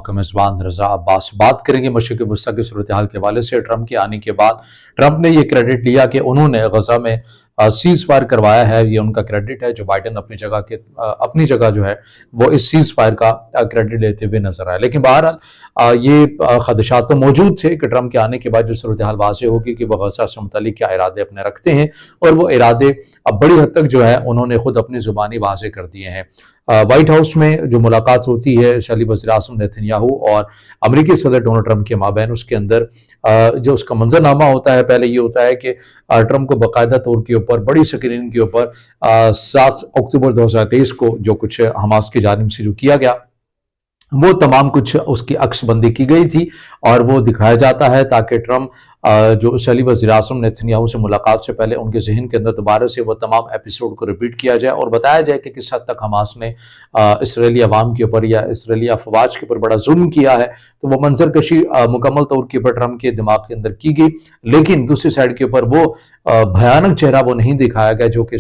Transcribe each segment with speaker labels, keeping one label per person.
Speaker 1: के मेज़बान रज़ा अब्बास। बात करेंगे मशरिक़ वस्ती की सूरत-ए-हाल के हवाले से। ट्रंप के आने के बाद ट्रंप ने ये क्रेडिट लिया कि उन्होंने गज़ा में सीज़ फायर करवाया है, ये उनका क्रेडिट है। जो बाइडन अपनी जगह जो है वो इस सीज़ फायर का क्रेडिट लेते हुए नजर आए। लेकिन बहरहाल ये खदशात तो मौजूद थे कि ट्रंप के आने के बाद जो सूरत-ए-हाल वाज़ेह होगी कि वह गज़ा से मुताल्लिक़ क्या इरादे अपने रखते हैं, और वो इरादे अब बड़ी हद तक जो है उन्होंने खुद अपनी ज़ुबानी वाज़ेह कर दिए हैं। व्हाइट हाउस में जो मुलाकात होती है इस्राईली वज़ीर-ए-आज़म नेतन्याहू और अमेरिकी सदर डोनाल्ड ट्रंप के माबैन, उसके अंदर जो उसका मंजरनामा होता है, पहले ये होता है कि ट्रंप को बाकायदा तौर के ऊपर बड़ी स्क्रीनिंग के ऊपर 7 अक्टूबर 2023 को जो कुछ हमास की जानिब से जो किया गया वो तमाम कुछ उसकी अक्सबंदी की गई थी और वो दिखाया जाता है ताकि ट्रंप जो इस्राईली वज़ीर-ए-आज़म नेतन्याहू से मुलाकात से पहले उनके ज़हन के अंदर दोबारा से वो तमाम एपिसोड को रिपीट किया जाए और बताया जाए कि किस हद तक हमास ने इसराइली अवाम के ऊपर या इसराइली अफवाज के ऊपर बड़ा जुल्म किया है। तो वो मंजरकशी मुकम्मल तौर के ऊपर ट्रंप के दिमाग के अंदर की गई, लेकिन दूसरी साइड के ऊपर वो भयानक चेहरा वो नहीं दिखाया गया जो कि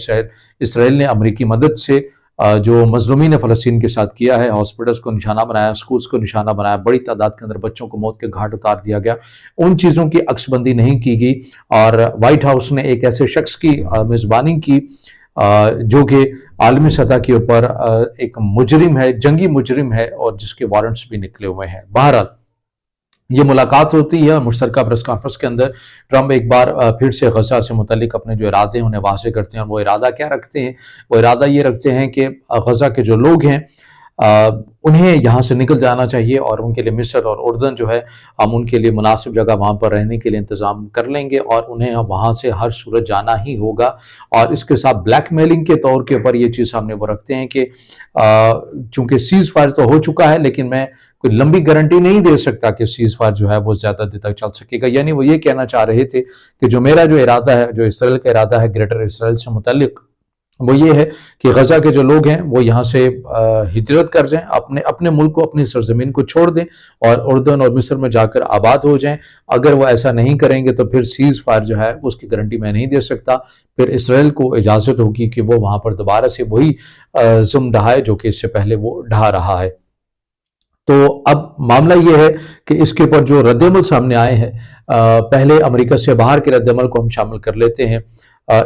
Speaker 1: इसराइल ने अमरीकी मदद से जो मजलूमीन फ़लस्तीन के साथ किया है। हॉस्पिटल्स को निशाना बनाया, स्कूल्स को निशाना बनाया, बड़ी तादाद के अंदर बच्चों को मौत के घाट उतार दिया गया। उन चीज़ों की अक्सबंदी नहीं की गई और व्हाइट हाउस ने एक ऐसे शख्स की मेज़बानी की जो कि आलमी सतह के ऊपर एक मुजरिम है, जंगी मुजरिम है और जिसके वारंट्स भी निकले हुए हैं। बहरहाल ये मुलाकात होती है मुश्तरका प्रेस कॉन्फ्रेंस के अंदर। ट्रंप एक बार फिर से गज़ा से मुतल्लिक अपने जो इरादे हैं उन्हें वाज़ेह करते हैं और वो इरादा क्या रखते हैं? वो इरादा ये रखते हैं कि गज़ा के जो लोग हैं उन्हें यहाँ से निकल जाना चाहिए और उनके लिए मिस्र और उर्दन जो है हम उनके लिए मुनासिब जगह वहाँ पर रहने के लिए इंतज़ाम कर लेंगे और उन्हें वहाँ से हर सूरत जाना ही होगा। और इसके साथ ब्लैकमेलिंग के तौर के ऊपर ये चीज़ सामने वो रखते हैं कि चूँकि सीज़ फायर तो हो चुका है लेकिन मैं कोई लंबी गारंटी नहीं दे सकता कि सीज़ फायर जो है वो ज़्यादा देर तक चल सकेगा। यानी वो ये कहना चाह रहे थे कि जो मेरा जो इरादा है, जो इसराइल का इरादा है ग्रेटर इसराइल से मुतल्लिक, वो ये है कि गज़ा के जो लोग हैं वो यहाँ से हिजरत कर जाएं, अपने मुल्क को, अपनी सरजमीन को छोड़ दें और उर्दन और मिस्र में जाकर आबाद हो जाएं। अगर वो ऐसा नहीं करेंगे तो फिर सीज़ फायर जो है उसकी गारंटी मैं नहीं दे सकता। फिर इसराइल को इजाज़त होगी कि वो वहाँ पर दोबारा से वही जुल्म ढहाए जो कि इससे पहले वो ढहा रहा है। तो अब मामला ये है कि इसके ऊपर जो रद्दअमल सामने आए हैं, पहले अमेरिका से बाहर के रद्दअमल को हम शामिल कर लेते हैं।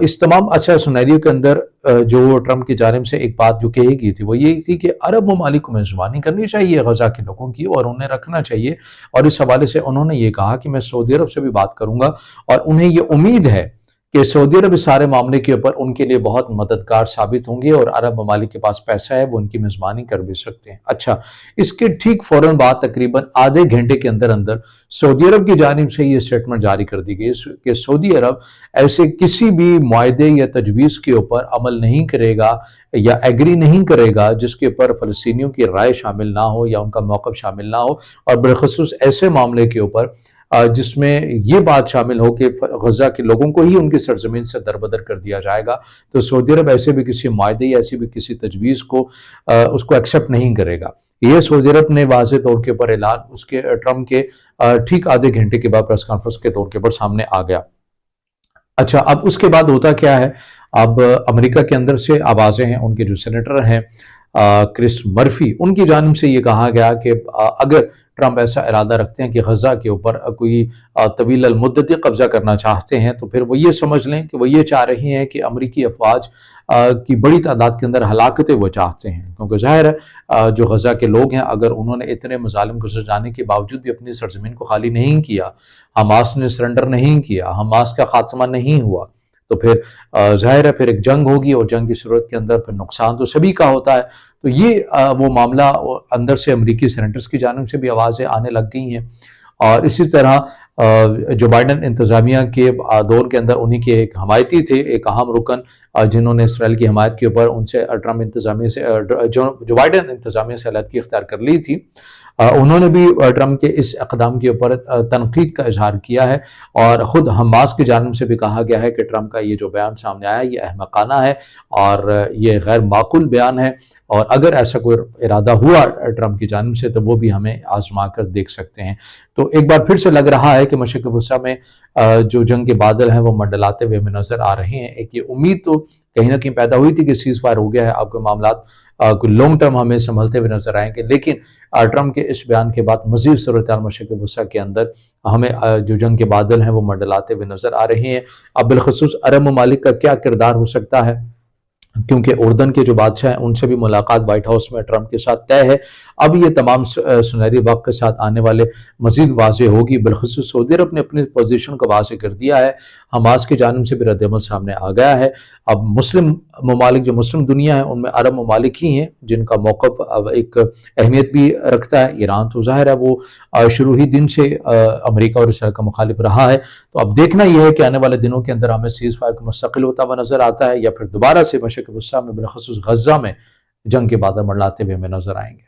Speaker 1: इस तमाम अच्छा सिनेरियो के अंदर जो ट्रंप की जानिब से एक बात जो कही गई थी वो ये थी कि अरब ममालिक को मेज़बानी करनी चाहिए गज़ा के लोगों की और उन्हें रखना चाहिए। और इस हवाले से उन्होंने ये कहा कि मैं सऊदी अरब से भी बात करूँगा और उन्हें ये उम्मीद है कि सऊदी अरब इस सारे मामले के ऊपर उनके लिए बहुत मददगार साबित होंगे और अरब ममालिक के पास पैसा है, वो उनकी मेज़बानी कर भी सकते हैं। अच्छा, इसके ठीक फ़ौरन बाद तकरीबन आधे घंटे के अंदर अंदर सऊदी अरब की जानिब से ये स्टेटमेंट जारी कर दी गई कि सऊदी अरब ऐसे किसी भी मुआहदे या तजवीज़ के ऊपर अमल नहीं करेगा या एग्री नहीं करेगा जिसके ऊपर फ़लस्तीनियों की राय शामिल ना हो या उनका मौक़िफ़ शामिल ना हो, और बिलख़ुसूस ऐसे मामले के ऊपर जिसमें ये बात शामिल हो कि गज़ा के लोगों को ही उनकी सरजमीन से दरबदर कर दिया जाएगा। तो सऊदी अरब ऐसे भी किसी मुआहदे या ऐसी भी किसी तजवीज़ को उसको एक्सेप्ट नहीं करेगा। ये सऊदी अरब ने वाज़ेह तौर के ऊपर ऐलान उसके ट्रंप के ठीक आधे घंटे के बाद प्रेस कॉन्फ्रेंस के तौर के ऊपर सामने आ गया। अच्छा, अब उसके बाद होता क्या है? अब अमेरिका के अंदर से आवाज़ें हैं, उनके जो सेनेटर हैं क्रिस मर्फी, उनकी जानिब से ये कहा गया कि अगर ट्रंप ऐसा इरादा रखते हैं कि गज़ा के ऊपर कोई तवील मुद्दती कब्जा करना चाहते हैं तो फिर वो ये समझ लें कि वो ये चाह रही हैं कि अमरीकी अफवाज की बड़ी तादाद के अंदर हलाकतें वो चाहते हैं, क्योंकि ज़ाहिर है जो गज़ा के लोग हैं अगर उन्होंने इतने मज़ालिम गुज़र जाने के बावजूद भी अपनी सरजमीन को खाली नहीं किया, हमास ने सरेंडर नहीं किया, हमास का खात्मा नहीं हुआ, तो फिर ज़ाहिर है फिर एक जंग होगी और जंग की सूरत के अंदर फिर नुकसान तो सभी का होता है। तो ये वो मामला अंदर से अमेरिकी सेनेटर्स की जानिब से भी आवाज़ें आने लग गई हैं। और इसी तरह जो बाइडन इंतज़ामिया के दौर के अंदर उन्हीं के एक हमायती थे, एक अहम रुकन जिन्होंने इसराइल की हमायत के ऊपर उनसे ट्रंप इंतज़ामिया से जो बाइडन इंतज़ामिया से अलहदगी इख्तियार कर ली थी, उन्होंने भी ट्रंप के इस इक़दाम के ऊपर तनक़ीद का इजहार किया है और ख़ुद हमास की जानिब से भी कहा गया है कि ट्रंप का ये जो बयान सामने आया ये अहमक़ाना है और ये गैर माक़ूल बयान है, और अगर ऐसा कोई इरादा हुआ ट्रंप की जानिब से तो वो भी हमें आजमा कर देख सकते हैं। तो एक बार फिर से लग रहा है कि मशरिक़ वस्ती में जो जंग के बादल हैं वो मंडलाते हुए हमें नज़र आ रहे हैं। एक ये उम्मीद तो कहीं ना कहीं पैदा हुई थी कि सीज़ फायर हो गया है, आपके मामलात کوئی لانگ ٹرم ہمیں سنبھلتے ہوئے نظر آئیں گے، لیکن ٹرمپ کے اس بیان کے بعد مزید صورتحال مشرق وسطیٰ کے اندر ہمیں جو جنگ کے بادل ہیں وہ منڈلاتے ہوئے نظر آ رہے ہیں۔ اب بالخصوص عرب ممالک کا کیا کردار ہو سکتا ہے، کیونکہ اردن کے جو بادشاہ ہیں ان سے بھی ملاقات وائٹ ہاؤس میں ٹرمپ کے ساتھ طے ہے۔ اب یہ تمام سنہری وقت کے ساتھ آنے والے مزید واضح ہوگی۔ بالخصوص سعودی عرب نے اپنی پوزیشن کو واضح کر دیا ہے، حماس کی جانب سے بھی رد عمل سامنے آ گیا ہے۔ اب مسلم ممالک جو مسلم دنیا ہے ان میں عرب ممالک ہی ہیں جن کا موقف اب ایک اہمیت بھی رکھتا ہے۔ ایران تو ظاہر ہے وہ شروع ہی دن سے امریکہ اور اسرائیل کا مخالف رہا ہے۔ تو اب دیکھنا یہ ہے کہ آنے والے دنوں کے اندر ہمیں سیز فائر کو مستقل ہوتا ہوا نظر آتا ہے یا پھر دوبارہ سے مشرق وسطیٰ میں بالخصوص غزہ میں جنگ کے بادل منڈلاتے ہوئے ہمیں نظر آئیں گے۔